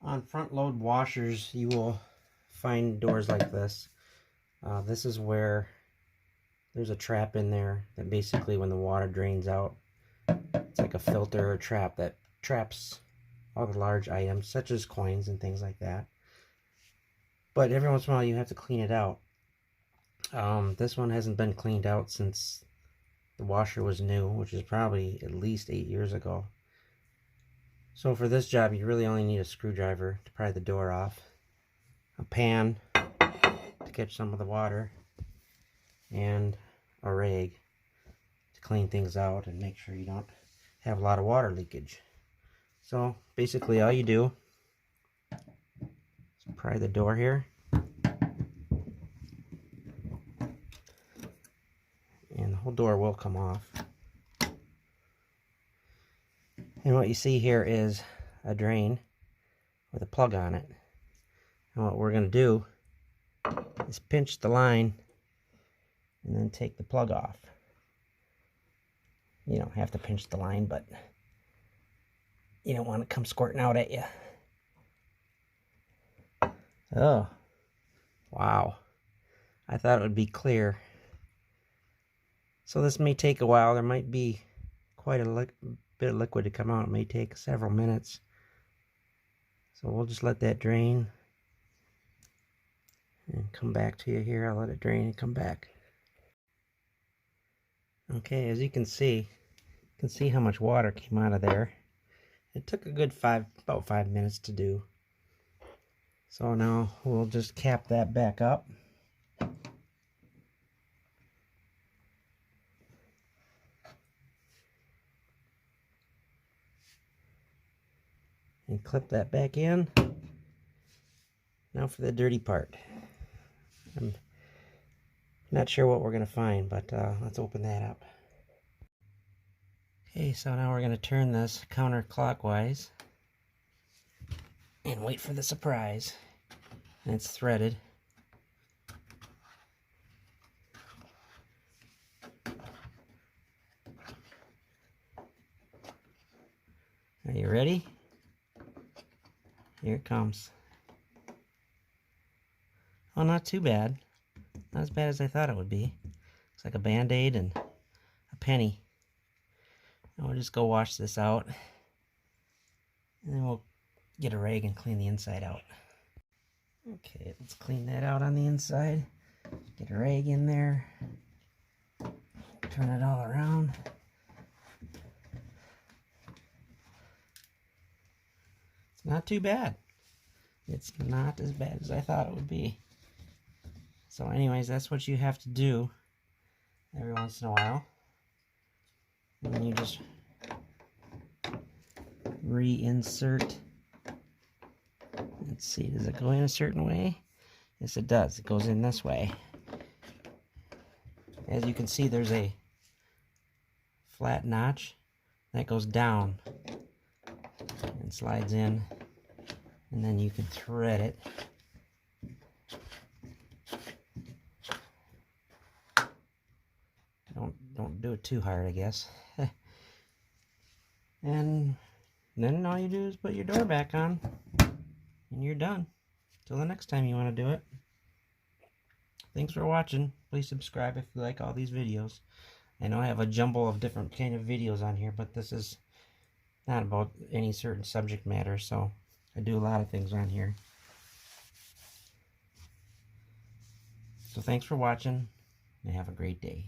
On front load washers, you will find doors like this. This is where there's a trap in there that basically when the water drains out, it's like a filter or trap that traps all the large items such as coins and things like that. But every once in a while you have to clean it out. This one hasn't been cleaned out since the washer was new, which is probably at least 8 years ago. So for this job, you really only need a screwdriver to pry the door off, a pan to catch some of the water, and a rag to clean things out and make sure you don't have a lot of water leakage. So basically all you do is pry the door here, and the whole door will come off. And what you see here is a drain with a plug on it. And what we're going to do is pinch the line and then take the plug off. You don't have to pinch the line, but you don't want it to come squirting out at you. Oh, wow. I thought it would be clear. So this may take a while. There might be quite a bit of liquid to come out. It may take several minutes. So we'll just let that drain and come back to you here. I'll let it drain and come back. Okay, as you can see how much water came out of there. It took a good about 5 minutes to do. So now we'll just cap that back up. And clip that back in. Now for the dirty part. I'm not sure what we're going to find, but let's open that up. Okay, so now we're going to turn this counterclockwise and wait for the surprise. And it's threaded. Are you ready? Here it comes. Oh, not too bad. Not as bad as I thought it would be. Looks like a Band-Aid and a penny. And we'll just go wash this out. And then we'll get a rag and clean the inside out. Okay, let's clean that out on the inside. Get a rag in there. Turn it all around. It's not too bad. It's not as bad as I thought it would be. So anyways, that's what you have to do every once in a while. And then you just reinsert. Let's see, does it go in a certain way? Yes, it does. It goes in this way. As you can see, there's a flat notch that goes down and slides in, and then you can thread it. Don't do it too hard, I guess. And then all you do is put your door back on, and you're done. Till the next time you want to do it. Thanks for watching. Please subscribe if you like all these videos. I know I have a jumble of different kind of videos on here, but this is not about any certain subject matter, so I do a lot of things on here. So thanks for watching, and have a great day.